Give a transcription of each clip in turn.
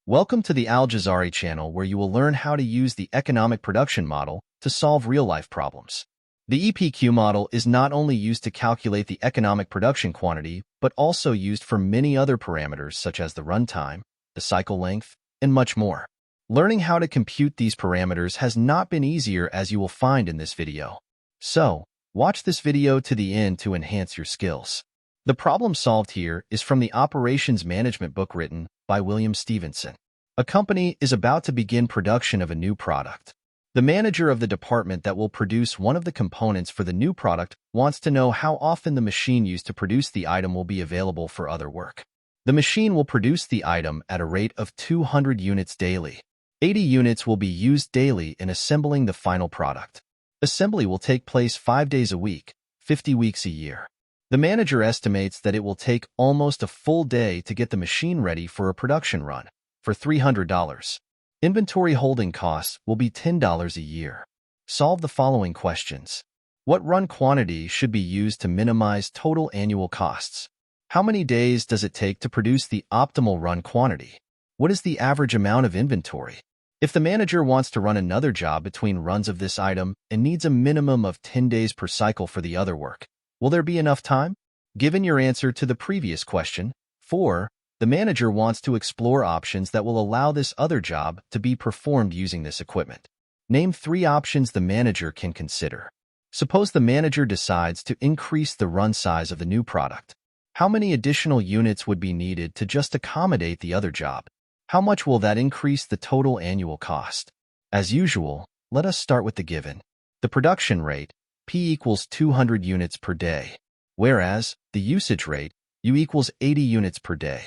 Welcome to the Al Jazari channel, where you will learn how to use the economic production model to solve real-life problems. The EPQ model is not only used to calculate the economic production quantity, but also used for many other parameters such as the runtime, the cycle length, and much more. Learning how to compute these parameters has not been easier, as you will find in this video. So, watch this video to the end to enhance your skills. The problem solved here is from the Operations Management book written by William Stevenson. A company is about to begin production of a new product. The manager of the department that will produce one of the components for the new product wants to know how often the machine used to produce the item will be available for other work. The machine will produce the item at a rate of 200 units daily. 80 units will be used daily in assembling the final product. Assembly will take place 5 days a week, 50 weeks a year. The manager estimates that it will take almost a full day to get the machine ready for a production run. For $300. Inventory holding costs will be $10 a year. Solve the following questions. What run quantity should be used to minimize total annual costs? How many days does it take to produce the optimal run quantity? What is the average amount of inventory? If the manager wants to run another job between runs of this item and needs a minimum of 10 days per cycle for the other work, will there be enough time? Given your answer to the previous question, 4, the manager wants to explore options that will allow this other job to be performed using this equipment. Name 3 options the manager can consider. Suppose the manager decides to increase the run size of the new product. How many additional units would be needed to just accommodate the other job? How much will that increase the total annual cost? As usual, let us start with the given. The production rate, P equals 200 units per day, whereas the usage rate, U equals 80 units per day.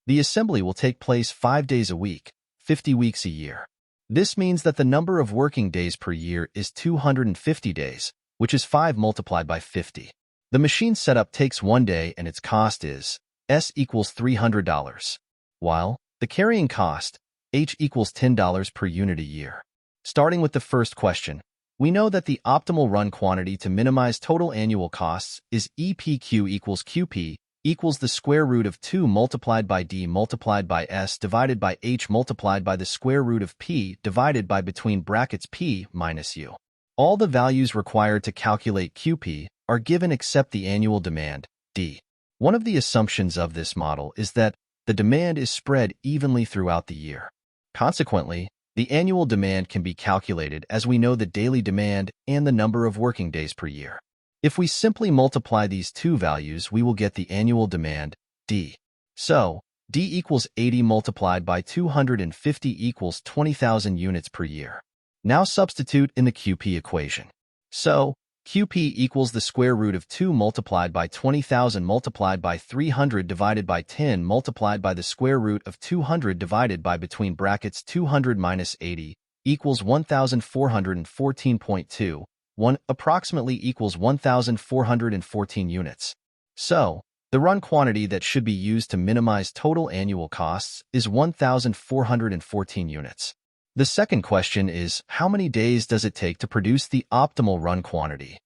The assembly will take place 5 days a week, 50 weeks a year. This means that the number of working days per year is 250 days, which is 5 multiplied by 50. The machine setup takes 1 day and its cost is S equals $300, while the carrying cost, H equals $10 per unit a year. Starting with the first question, we know that the optimal run quantity to minimize total annual costs is EPQ equals QP equals the square root of 2 multiplied by D multiplied by S divided by H multiplied by the square root of P divided by between brackets P minus U. All the values required to calculate QP are given except the annual demand, D. One of the assumptions of this model is that the demand is spread evenly throughout the year. Consequently, the annual demand can be calculated as we know the daily demand and the number of working days per year. If we simply multiply these two values, we will get the annual demand, D. So, D equals 80 multiplied by 250 equals 20,000 units per year. Now substitute in the QP equation. So, QP equals the square root of 2 multiplied by 20,000 multiplied by 300 divided by 10 multiplied by the square root of 200 divided by between brackets 200 minus 80 equals 1,414.2. 1 approximately equals 1,414 units. So, the run quantity that should be used to minimize total annual costs is 1,414 units. The second question is, how many days does it take to produce the optimal run quantity?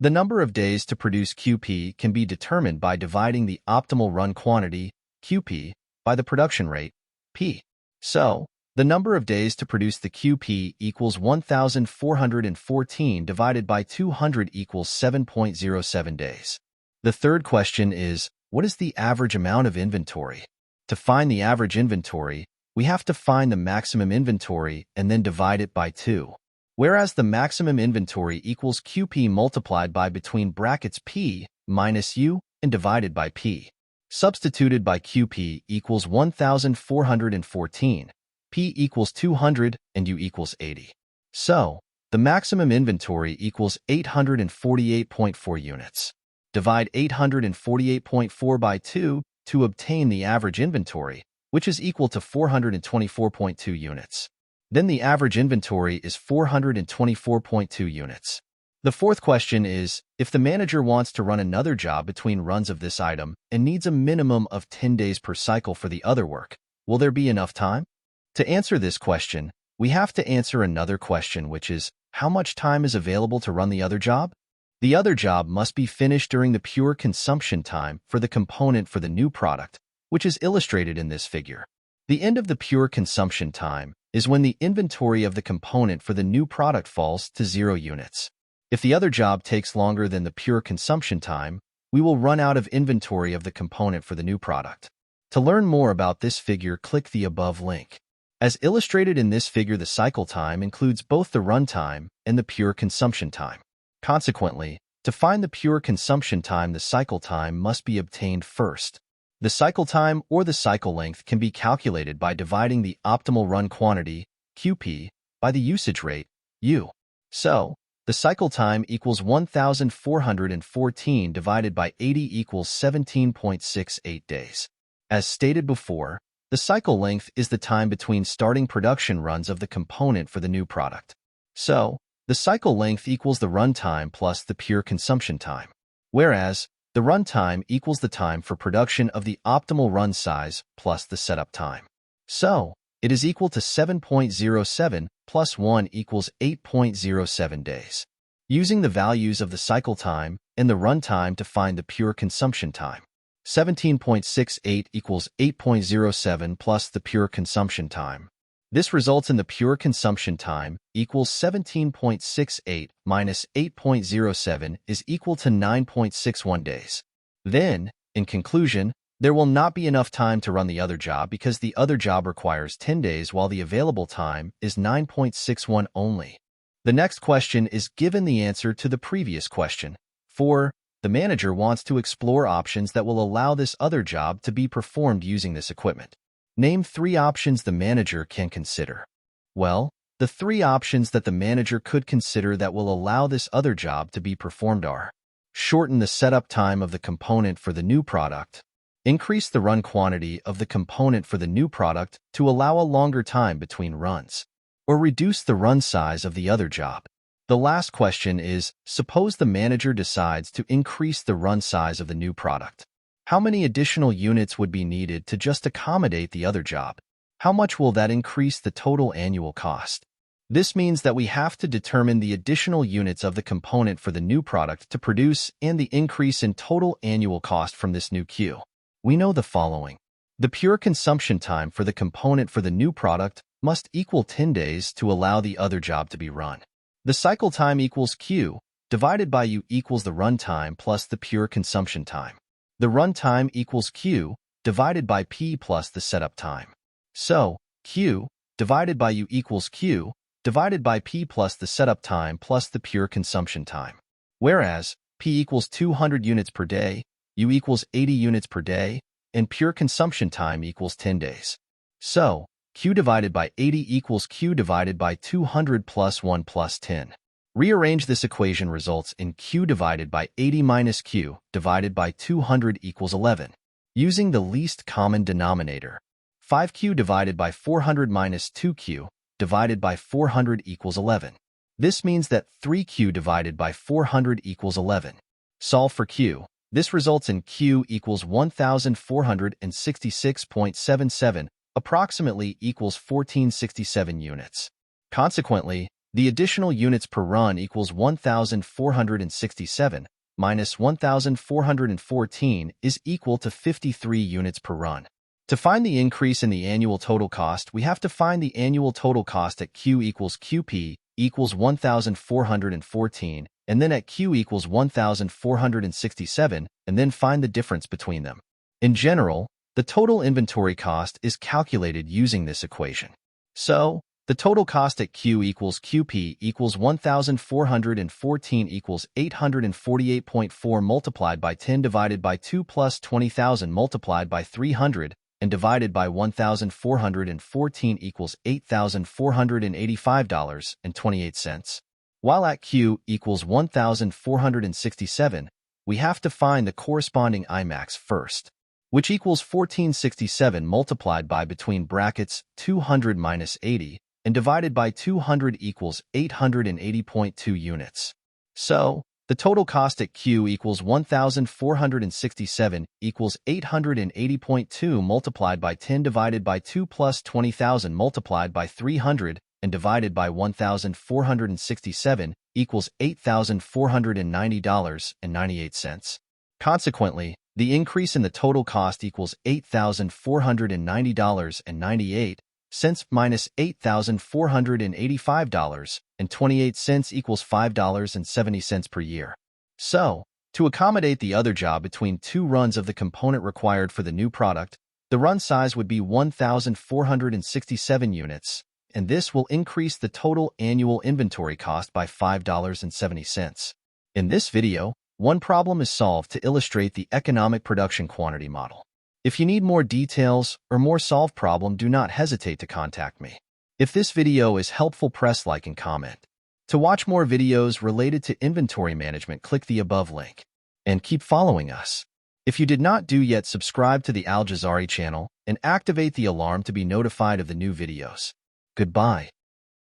The number of days to produce QP can be determined by dividing the optimal run quantity, QP, by the production rate, P. So, the number of days to produce the QP equals 1,414 divided by 200 equals 7.07 days. The third question is, what is the average amount of inventory? To find the average inventory, we have to find the maximum inventory and then divide it by 2. Whereas the maximum inventory equals QP multiplied by between brackets P minus U and divided by P. Substituted by QP equals 1,414. P equals 200 and U equals 80. So, the maximum inventory equals 848.4 units. Divide 848.4 by 2 to obtain the average inventory, which is equal to 424.2 units. Then the average inventory is 424.2 units. The fourth question is, if the manager wants to run another job between runs of this item and needs a minimum of 10 days per cycle for the other work, will there be enough time? To answer this question, we have to answer another question, which is, how much time is available to run the other job? The other job must be finished during the pure consumption time for the component for the new product, which is illustrated in this figure. The end of the pure consumption time is when the inventory of the component for the new product falls to 0 units. If the other job takes longer than the pure consumption time, we will run out of inventory of the component for the new product. To learn more about this figure, click the above link. As illustrated in this figure, the cycle time includes both the runtime and the pure consumption time. Consequently, to find the pure consumption time, the cycle time must be obtained first. The cycle time or the cycle length can be calculated by dividing the optimal run quantity, QP, by the usage rate, U. So, the cycle time equals 1,414 divided by 80 equals 17.68 days. As stated before, the cycle length is the time between starting production runs of the component for the new product. So, the cycle length equals the runtime plus the pure consumption time, whereas the runtime equals the time for production of the optimal run size plus the setup time. So, it is equal to 7.07 plus 1 equals 8.07 days. Using the values of the cycle time and the runtime to find the pure consumption time. 17.68 equals 8.07 plus the pure consumption time. This results in the pure consumption time equals 17.68 minus 8.07 is equal to 9.61 days. Then, in conclusion, there will not be enough time to run the other job because the other job requires 10 days while the available time is 9.61 only. The next question is given the answer to the previous question. 4. The manager wants to explore options that will allow this other job to be performed using this equipment. Name 3 options the manager can consider. Well, the 3 options that the manager could consider that will allow this other job to be performed are: shorten the setup time of the component for the new product, increase the run quantity of the component for the new product to allow a longer time between runs, or reduce the run size of the other job. The last question is, suppose the manager decides to increase the run size of the new product. How many additional units would be needed to just accommodate the other job? How much will that increase the total annual cost? This means that we have to determine the additional units of the component for the new product to produce and the increase in total annual cost from this new queue. We know the following. The pure consumption time for the component for the new product must equal 10 days to allow the other job to be run. The cycle time equals Q divided by U equals the runtime plus the pure consumption time. The runtime equals Q divided by P plus the setup time. So, Q divided by U equals Q divided by P plus the setup time plus the pure consumption time. Whereas, P equals 200 units per day, U equals 80 units per day, and pure consumption time equals 10 days. So, Q divided by 80 equals Q divided by 200 plus 1 plus 10. Rearrange this equation results in Q divided by 80 minus Q divided by 200 equals 11. Using the least common denominator, 5Q divided by 400 minus 2Q divided by 400 equals 11. This means that 3Q divided by 400 equals 11. Solve for Q. This results in Q equals 1,466.77, approximately equals 1467 units. Consequently, the additional units per run equals 1,467 minus 1,414 is equal to 53 units per run. To find the increase in the annual total cost, we have to find the annual total cost at Q equals QP equals 1,414, and then at Q equals 1,467, and then find the difference between them. In general, the total inventory cost is calculated using this equation. So, the total cost at Q equals QP equals 1,414 equals 848.4 multiplied by 10 divided by 2 plus 20,000 multiplied by 300 and divided by 1,414 equals $8,485.28. While at Q equals 1,467, we have to find the corresponding IMAX first, which equals 1467 multiplied by between brackets 200 minus 80 and divided by 200 equals 880.2 units. So, the total cost at Q equals 1,467 equals 880.2 multiplied by 10 divided by 2 plus 20,000 multiplied by 300 and divided by 1,467 equals $8,490.98. Consequently, the increase in the total cost equals $8,490.98 minus $8,485.28 equals $5.70 per year. So, to accommodate the other job between two runs of the component required for the new product, the run size would be 1,467 units, and this will increase the total annual inventory cost by $5.70. In this video, one problem is solved to illustrate the economic production quantity model. If you need more details or more solved problem, do not hesitate to contact me. If this video is helpful, press like and comment. To watch more videos related to inventory management, click the above link. And keep following us. If you did not do yet, subscribe to the Al Jazari channel and activate the alarm to be notified of the new videos. Goodbye.